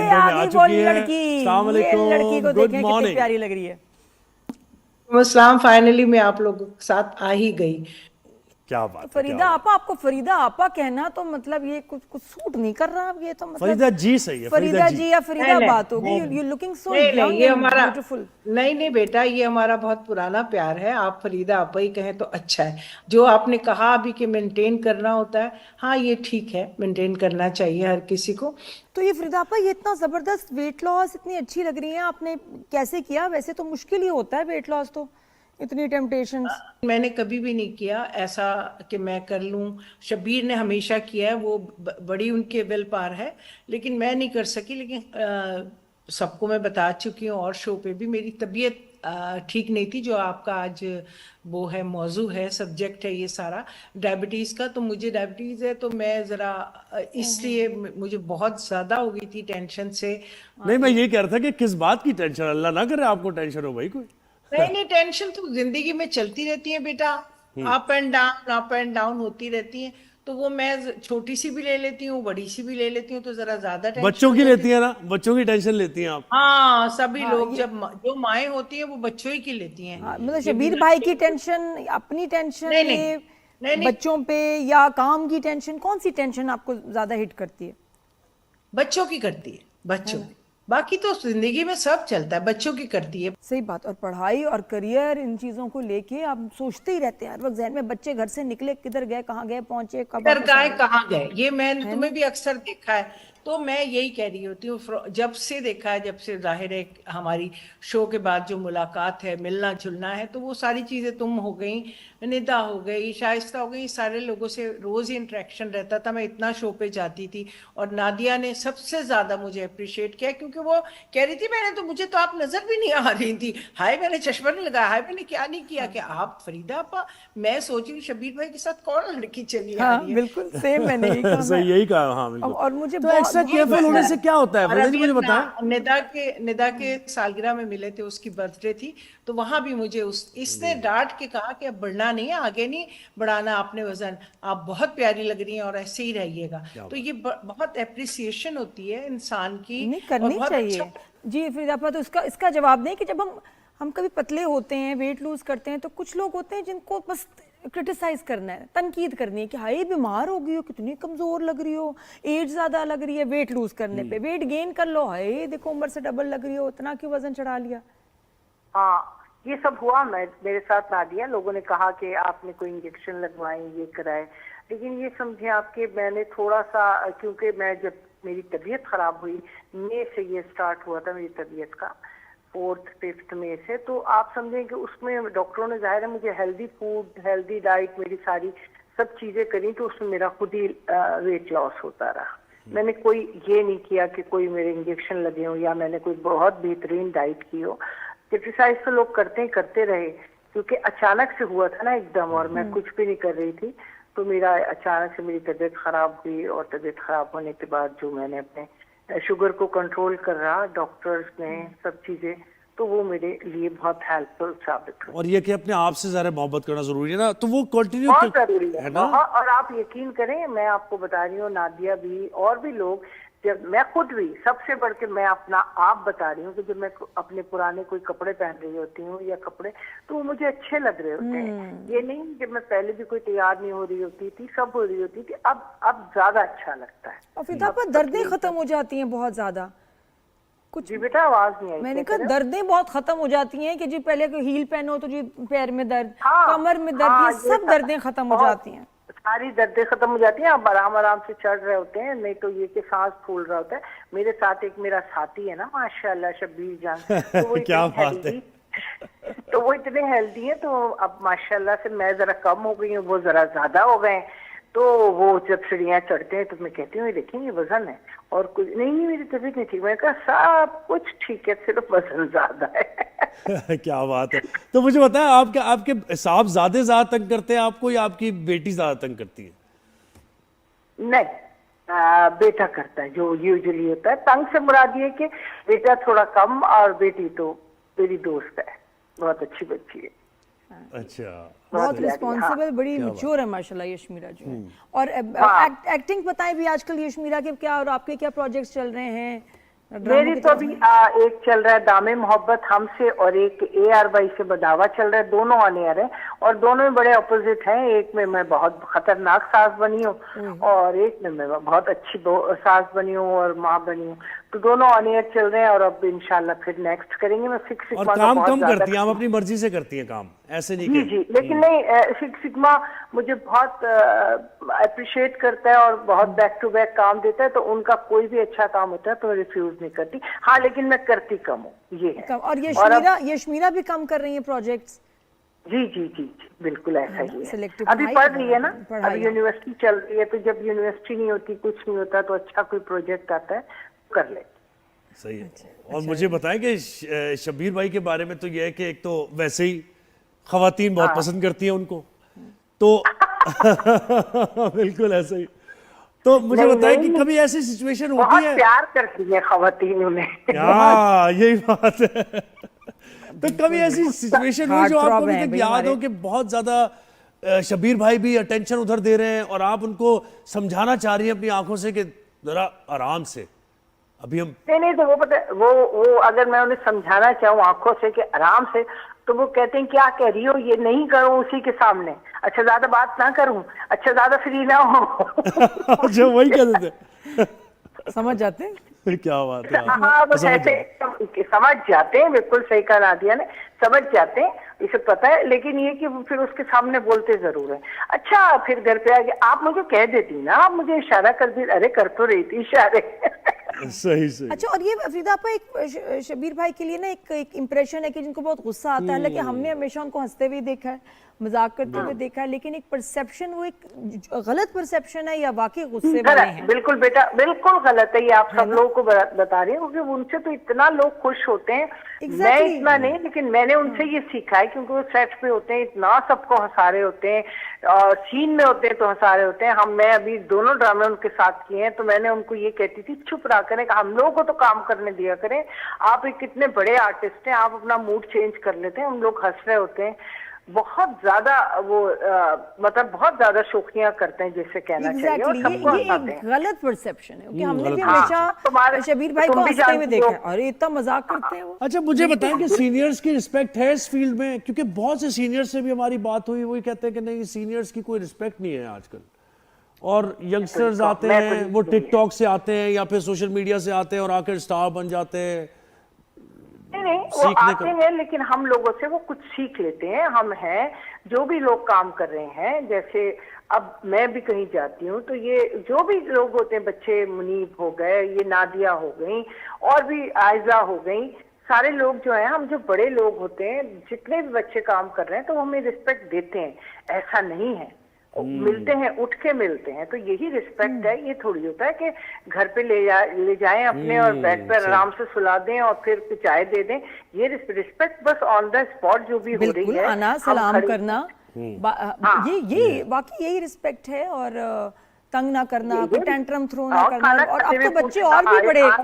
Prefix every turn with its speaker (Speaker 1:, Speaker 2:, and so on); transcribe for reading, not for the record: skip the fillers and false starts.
Speaker 1: खड्डों में आ चुकी है। अस्सलाम
Speaker 2: ये लड़की को
Speaker 1: वालेकुम, गुड
Speaker 2: देखें कितनी
Speaker 1: मॉर्निंग।
Speaker 2: प्यारी लग रही है।
Speaker 3: इस्लाम फाइनली मैं आप लोगों के साथ आ ही गई।
Speaker 1: क्या
Speaker 2: तो
Speaker 1: बात है, क्या
Speaker 2: फरीदा
Speaker 1: बात।
Speaker 2: आपा, आपको फरीदा आपा कहना तो मतलब ये कुछ कुछ सूट नहीं कर रहा अब, ये तो मतलब
Speaker 1: फरीदा जी सही है, फरीदा
Speaker 2: फरीदा
Speaker 1: जी।
Speaker 2: जी या
Speaker 3: नहीं
Speaker 2: फरीदा
Speaker 3: नहीं
Speaker 2: बात होगी।
Speaker 3: नहीं
Speaker 2: यू लुकिंग सो
Speaker 3: नहीं नहीं,
Speaker 2: यंग
Speaker 3: ये
Speaker 2: एंड
Speaker 3: हमारा
Speaker 2: ब्यूटीफुल।
Speaker 3: नहीं नहीं बेटा, ये हमारा बहुत पुराना प्यार है। आप फरीदा आपा ही कहें तो अच्छा है। जो आपने कहा अभी कि मेंटेन करना होता है, हाँ ये ठीक है, मेंटेन करना चाहिए हर किसी को।
Speaker 2: तो ये फरीदा आपा, ये इतना जबरदस्त वेट लॉस, इतनी अच्छी लग रही हैं, आपने कैसे किया? वैसे तो मुश्किल ही होता है वेट लॉस, तो इतनी टेम्पटेशंस।
Speaker 3: मैंने कभी भी नहीं किया ऐसा कि मैं कर लूं। शब्बीर ने हमेशा किया है, वो बड़ी उनके विल पार है, लेकिन मैं नहीं कर सकी। लेकिन सबको मैं बता चुकी हूँ और शो पे भी, मेरी तबीयत ठीक नहीं थी, जो आपका आज वो है, मौजू है, सब्जेक्ट है ये सारा, डायबिटीज का। तो मुझे डायबिटीज है, तो मैं जरा इसलिए मुझे बहुत ज्यादा हो गई थी टेंशन से।
Speaker 1: नहीं, मैं ये कह रहा था कि किस बात की टेंशन, अल्लाह ना करे आपको टेंशन हो भाई कोई।
Speaker 3: नहीं नहीं, टेंशन तो जिंदगी में चलती रहती है बेटा, अप एंड डाउन होती रहती है। तो वो मैं छोटी सी भी ले लेती हूँ, बड़ी सी भी ले लेती हूँ, तो जरा ज्यादा टेंशन
Speaker 1: बच्चों
Speaker 3: हो
Speaker 1: की
Speaker 3: जाती
Speaker 1: लेती
Speaker 3: है।
Speaker 1: है ना, बच्चों की टेंशन लेती हैं आप।
Speaker 3: हाँ, सभी
Speaker 2: हाँ
Speaker 3: लोग,
Speaker 2: ये,
Speaker 3: जब जो माएँ होती हैं वो बच्चों ही की लेती हैं।
Speaker 2: हाँ मतलब
Speaker 3: ये भी
Speaker 2: शबीर भाई
Speaker 3: लड़के,
Speaker 2: की टेंशन, अपनी टेंशन,
Speaker 3: नहीं नहीं
Speaker 2: ये
Speaker 3: नहीं नहीं,
Speaker 2: बच्चों पे या काम की टेंशन, कौन सी टेंशन आपको ज्यादा हिट करती है?
Speaker 3: बच्चों की करती है,
Speaker 2: है
Speaker 3: बच्चों
Speaker 2: ना?
Speaker 3: की। बाकी तो जिंदगी में सब चलता है, बच्चों की करती है।
Speaker 2: सही बात। और पढ़ाई और करियर, इन चीजों को लेके आप सोचते ही रहते हैं हर वक्त जहन में, बच्चे घर से निकले, किधर गए, कहाँ गए, पहुंचे, कब
Speaker 3: किधर
Speaker 2: वापस आ
Speaker 3: गए
Speaker 2: गए,
Speaker 3: कहाँ गए, ये मैंने
Speaker 2: है
Speaker 3: तुम्हें
Speaker 2: ना?
Speaker 3: भी अक्सर देखा है। तो मैं यही कह रही होती हूँ, जब से देखा है, जब से जाहिर है हमारी शो के बाद जो मुलाकात है, मिलना जुलना है, तो वो सारी चीजें, तुम हो गई, निदा हो गई, शाइस्ता हो गई, सारे लोगों से रोज ही इंटरेक्शन रहता था। मैं इतना शो पे जाती थी, और नादिया ने सबसे ज्यादा मुझे अप्रिशिएट किया, क्योंकि वो कह रही थी, मैंने तो, मुझे तो आप नजर भी नहीं आ रही थी, हाय मैंने चश्मा नहीं लगाया, हाय मैंने क्या नहीं किया, कि आप फरीदा आपा। मैं सोची हूँ शबीर भाई के साथ कौन लड़की चली आ
Speaker 2: हाँ
Speaker 3: रही है।
Speaker 2: बिल्कुल सेम, मैंने यही कहा। मैं
Speaker 1: सही, यही कहा, हाँ बिल्कुल।
Speaker 2: और मुझे
Speaker 1: तो
Speaker 2: बहुत
Speaker 1: एक्स्ट्रा
Speaker 2: बहुत
Speaker 1: केयरफुल
Speaker 2: पसंद
Speaker 1: होने
Speaker 2: है।
Speaker 1: से क्या होता है,
Speaker 3: और
Speaker 1: फरीदा जी
Speaker 3: अभी
Speaker 1: मुझे
Speaker 3: अपना
Speaker 1: बताएं।
Speaker 3: निदा के सालगिरह में मिले थे, उसकी बर्थडे थी, तो वहां भी मुझे इसने डांट के कहा कि अब बढ़ना नहीं है, आगे नहीं बढ़ाना आपने वजन, आप बहुत प्यारी लग रही हैं और ऐसे ही रहिएगा।
Speaker 1: क्या
Speaker 3: तो
Speaker 1: बात।
Speaker 3: ये बहुत एप्रिसिएशन होती है इंसान की,
Speaker 2: नहीं
Speaker 3: और
Speaker 2: करनी
Speaker 3: बहुत अच्छा।
Speaker 2: चाहिए। जी फिर आपा, तो इसका इसका जवाब नहीं कि जब हम कभी पतले होते हैं, वेट लूज करते हैं, तो कुछ लोग होते हैं जिनको बस क्रिटिसाइज करना है, तनकीद करनी है कि हाय बीमार हो गई हो, कितनी कमजोर लग रही हो, एज ज्यादा लग रही है वेट लूज करने पे, वेट गेन कर लो, हाय देखो उम्र से डबल लग रही हो, इतना क्यों वजन चढ़ा लिया।
Speaker 4: हाँ, ये सब हुआ। मेरे साथ नादिया, लोगों ने कहा कि आपने कोई इंजेक्शन लगवाए, ये कराए, लेकिन ये समझे आपके, मैंने थोड़ा सा, क्योंकि मैं जब मेरी तबीयत खराब हुई, मई से ये स्टार्ट हुआ था मेरी तबीयत का, 4th-5th मई से, तो आप समझें कि उसमें डॉक्टरों ने, जाहिर है, मुझे हेल्दी फूड, हेल्दी डाइट, मेरी सारी सब चीजें करी, तो उसमें मेरा खुद ही वेट लॉस होता रहा। मैंने कोई ये नहीं किया कि कोई मेरे इंजेक्शन लगे हो, या मैंने कोई बहुत बेहतरीन डाइट की हो। क्रिटिसाइज तो लोग करते रहे, क्योंकि अचानक से हुआ था ना एकदम, और मैं कुछ भी नहीं कर रही थी, तो मेरा अचानक से मेरी तबीयत खराब हुई, और तबीयत खराब होने के बाद जो मैंने अपने शुगर को कंट्रोल कर रहा, डॉक्टर्स ने सब चीजें, तो वो मेरे लिए बहुत हेल्पफुल साबित हुई।
Speaker 1: और ये कि अपने आप से ज़्यादा मोहब्बत करना जरूरी है ना, तो वो कंटिन्यू
Speaker 4: बहुत जरूरी
Speaker 1: है
Speaker 4: है,
Speaker 1: ना।
Speaker 4: बहुत। और आप यकीन करें, मैं आपको बता रही हूँ, नादिया भी और भी लोग, जब मैं खुद भी, सबसे बढ़ के मैं अपना आप बता रही हूँ कि जब मैं अपने पुराने कोई कपड़े पहन रही होती हूँ या कपड़े, तो वो मुझे अच्छे लग रहे होते हैं। ये नहीं, जब मैं पहले भी कोई तैयार नहीं हो रही होती थी, सब हो रही होती थी, अब ज्यादा अच्छा लगता है।
Speaker 2: और फिर आपा दर्दें खत्म हो जाती हैं बहुत ज्यादा कुछ।
Speaker 4: जी बेटा, आवाज नहीं आई,
Speaker 2: मैंने
Speaker 4: क्या
Speaker 2: कहा
Speaker 4: कह रहे हो?
Speaker 2: दर्दें बहुत खत्म हो जाती हैं कि जी पहले कोई हील पहनो तो जी पैर में दर्द,
Speaker 4: हाँ,
Speaker 2: कमर में दर्द,
Speaker 4: हाँ,
Speaker 2: ये सब दर्दें खत्म हो
Speaker 4: बहुत,
Speaker 2: जाती हैं।
Speaker 4: सारी दर्दें खत्म हो जाती हैं, आप आराम से चढ़ रहे होते हैं, नहीं तो ये कि सांस फूल रहा होता है। मेरे साथ एक मेरा साथी है ना, माशाल्लाह, शब्बीर जान, तो वो
Speaker 1: क्या
Speaker 4: इतने
Speaker 1: बात है।
Speaker 4: हेल्दी, तो वो इतने हेल्दी है, तो अब माशाल्लाह से मैं जरा कम हो गई हूँ, वो जरा ज्यादा हो गए। तो वो जब सीढ़ियाँ चढ़ते हैं, तो मैं कहती हूँ, देखिए ये वजन है, और कुछ नहीं, मेरी तबीयत नहीं ठीक। मैंने कहा सब कुछ ठीक है, सिर्फ वजन ज्यादा है।
Speaker 1: क्या बात है। तो मुझे बताएं, आपके साहब ज्यादा तंग करते हैं आपको, या आपकी बेटी ज्यादा तंग करती है?
Speaker 4: नहीं, बेटा करता है, जो यूजुअली होता है। तंग से मुराद ये कि बेटा थोड़ा कम, और बेटी तो मेरी दोस्त है, बहुत अच्छी बच्ची है,
Speaker 1: अच्छा,
Speaker 2: बहुत
Speaker 4: प्यारी,
Speaker 2: रिस्पॉन्सिबल,
Speaker 4: हाँ।
Speaker 2: बड़ी
Speaker 1: क्या
Speaker 2: मैच्योर है माशाल्लाह यशमीरा जो है। और
Speaker 4: हाँ।
Speaker 2: एक्टिंग बताएं भी आजकल यशमीरा के क्या, और आपके क्या प्रोजेक्ट्स चल रहे हैं, ड्रामों की
Speaker 4: तो
Speaker 2: तरफ
Speaker 4: अभी
Speaker 2: हैं?
Speaker 4: एक चल रहा है दामे मोहब्बत हमसे, और एक AR बाई से बदावा चल रहा है। दोनों ऑन एयर है और दोनों में बड़े अपोजिट हैं। एक में मैं बहुत खतरनाक सास बनी हूँ और एक में मैं बहुत अच्छी सास बनी हूँ और माँ बनी हूँ। तो दोनों ऑन एयर चल रहे हैं और अब इंशाल्लाह फिर नेक्स्ट करेंगे। मैं सिक्स
Speaker 1: और
Speaker 4: सिग्मा का
Speaker 1: काम
Speaker 4: बहुत
Speaker 1: कम
Speaker 4: ज्यादा
Speaker 1: करती हैं, आप अपनी मर्जी से करती हैं काम, ऐसे नहीं
Speaker 4: जी
Speaker 1: कि
Speaker 4: जी, लेकिन नहीं, सिक्स सिग्मा मुझे बहुत अप्रिशिएट करता है और बहुत बैक टू बैक काम देता है, तो उनका कोई भी अच्छा काम होता है तो मैं रिफ्यूज नहीं करती। हाँ, लेकिन मैं करती कम हूँ, ये है।
Speaker 2: और
Speaker 4: अब-
Speaker 2: यशमीरा भी कम कर रही है प्रोजेक्ट्स।
Speaker 4: जी जी जी जी, बिल्कुल ऐसा ही है।
Speaker 2: Selective
Speaker 4: अभी
Speaker 2: पढ़ाई
Speaker 4: पढ़
Speaker 2: करना
Speaker 4: रही है ना,
Speaker 2: पढ़ाई।
Speaker 4: अभी यूनिवर्सिटी चल रही है, तो जब यूनिवर्सिटी नहीं होती, कुछ नहीं होता, तो अच्छा कोई प्रोजेक्ट आता है कर ले।
Speaker 1: सही है। और मुझे बताएं कि शब्बीर भाई के बारे में तो ये है कि एक तो वैसे ही खवातीन बहुत पसंद करती हैं उनको, तो बिल्कुल ऐसा ही। तो मुझे
Speaker 4: नहीं,
Speaker 1: बताएं कि
Speaker 4: नहीं,
Speaker 1: कभी ऐसी सिचुएशन
Speaker 4: बहुत
Speaker 1: होती है?
Speaker 4: प्यार करती है खवातीन उन्हें।
Speaker 1: हाँ, यही बात है। तो कभी ऐसी सिचुएशन हुई जो आपको
Speaker 2: Heartthrob
Speaker 1: अभी
Speaker 2: हैं
Speaker 1: तक
Speaker 2: भाई
Speaker 1: याद हो
Speaker 2: हमारे।
Speaker 1: कि बहुत ज्यादा शब्बीर भाई भी अटेंशन उधर दे रहे हैं और आप उनको समझाना चाह रही हैं अपनी आंखों से कि जरा आराम से, अभी हम
Speaker 4: नहीं, तो वो पता है, वो अगर मैं उन्हें समझाना चाहूँ आंखों से कि आराम से, तो वो कहते हैं क्या कह रही हो, ये नहीं करूँ उसी के सामने, अच्छा ज्यादा बात ना करूँ, अच्छा ज्यादा फ्री ना हो।
Speaker 1: अच्छा, वही कह देते
Speaker 2: समझ जाते हैं।
Speaker 1: हैं। क्या बात है।
Speaker 4: हाँ, बस
Speaker 1: समझ
Speaker 4: ऐसे
Speaker 1: जाओ।
Speaker 4: समझ जाते हैं, बिल्कुल सही कहा नादिया ने, समझ जाते हैं, इसे पता है। लेकिन ये कि वो फिर उसके सामने बोलते जरूर है। अच्छा, फिर घर पे आके आप मुझे कह देती ना, आप मुझे इशारा कर दी, अरे कर तो रही थी इशारे।
Speaker 1: सही सही।
Speaker 2: अच्छा, और ये अफरीदा आपा, एक शबीर भाई के लिए ना एक इम्प्रेशन है कि जिनको बहुत गुस्सा आता है, हालांकि हमने हमेशा उनको हंसते हुए देखा है, मजाक करते हुए देखा है, लेकिन एक परसेप्शन, वो एक गलत परसेप्शन है या वाकई गुस्से वाले
Speaker 4: गलत,
Speaker 2: हैं?
Speaker 4: बिल्कुल बेटा, बिल्कुल गलत है। ये आप सब लोगों को बता रही हूँ, क्योंकि उनसे तो इतना लोग खुश होते हैं। मैं इतना नहीं, लेकिन मैंने उनसे ये सीखा है, क्योंकि वो सेट पे होते हैं, इतना सबको हंसा रहे होते हैं, और सीन में होते हैं तो हंसा रहे होते हैं। मैं अभी दोनों ड्रामे उनके साथ किए हैं, तो मैंने उनको ये कहती थी, चुप रहा करें, हम लोगों को तो काम करने दिया करें। आप एक कितने बड़े आर्टिस्ट हैं, आप अपना मूड चेंज कर लेते हैं। हम लोग हंस रहे होते हैं, बहुत ज्यादा वो मतलब बहुत ज्यादा शोखियां करते हैं, जैसे कहना चाहिए, और सबको
Speaker 2: ये
Speaker 4: हंसाते
Speaker 2: एक
Speaker 4: हैं।
Speaker 2: गलत परसेप्शन है, क्योंकि हमने भी
Speaker 1: गलत
Speaker 2: हमेशा शबीर भाई को
Speaker 4: तुम भी
Speaker 2: हंसते हुए
Speaker 4: जानती
Speaker 2: देखा
Speaker 4: हो।
Speaker 2: है, अरे इतना मजाक करते हैं वो।
Speaker 1: अच्छा, मुझे बताएं कि सीनियर्स की रिस्पेक्ट है इस फील्ड में? क्योंकि बहुत से सीनियर्स से भी हमारी बात हुई, वही कहते हैं कि नहीं, सीनियर्स की कोई रिस्पेक्ट नहीं है आजकल। और यंगस्टर्स आते
Speaker 4: मैं तो
Speaker 1: हैं, वो टिकटॉक से आते हैं या फिर सोशल मीडिया से आते हैं और आकर स्टार बन जाते हैं।
Speaker 4: नहीं, वो
Speaker 1: सीखने
Speaker 4: आते
Speaker 1: को-
Speaker 4: हैं, लेकिन हम लोगों से वो कुछ सीख लेते हैं। हम हैं, जो भी लोग काम कर रहे हैं, जैसे अब मैं भी कहीं जाती हूँ, तो ये जो भी लोग होते हैं, बच्चे मुनीब हो गए, ये नादिया हो गई, और भी आयजा हो गई, सारे लोग जो हैं, हम जो बड़े लोग होते हैं, जितने भी बच्चे काम कर रहे हैं, तो वो हमें रिस्पेक्ट देते हैं। ऐसा नहीं है, मिलते हैं, उठ के मिलते हैं, तो यही रिस्पेक्ट है। ये थोड़ी होता है कि घर पे ले जाएं अपने और बेड पर आराम से सुला दें और फिर चाय दे दें। ये रिस्पेक्ट बस ऑन द स्पॉट जो भी हो रही
Speaker 2: बिल्कुल,
Speaker 4: है,
Speaker 2: आना,
Speaker 4: हम
Speaker 2: सलाम
Speaker 4: खड़े-
Speaker 2: करना,
Speaker 4: हाँ।
Speaker 2: ये वाकई यही रिस्पेक्ट है। और तंग ना करना,
Speaker 4: ये-
Speaker 2: कोई टेंट्रम थ्रो ना
Speaker 4: और
Speaker 2: करना।
Speaker 4: खाना
Speaker 2: और
Speaker 4: खाते
Speaker 2: अब तो
Speaker 4: हुए
Speaker 2: बच्चे
Speaker 4: पूछना,
Speaker 2: और भी
Speaker 4: आए
Speaker 2: बड़े
Speaker 4: खाना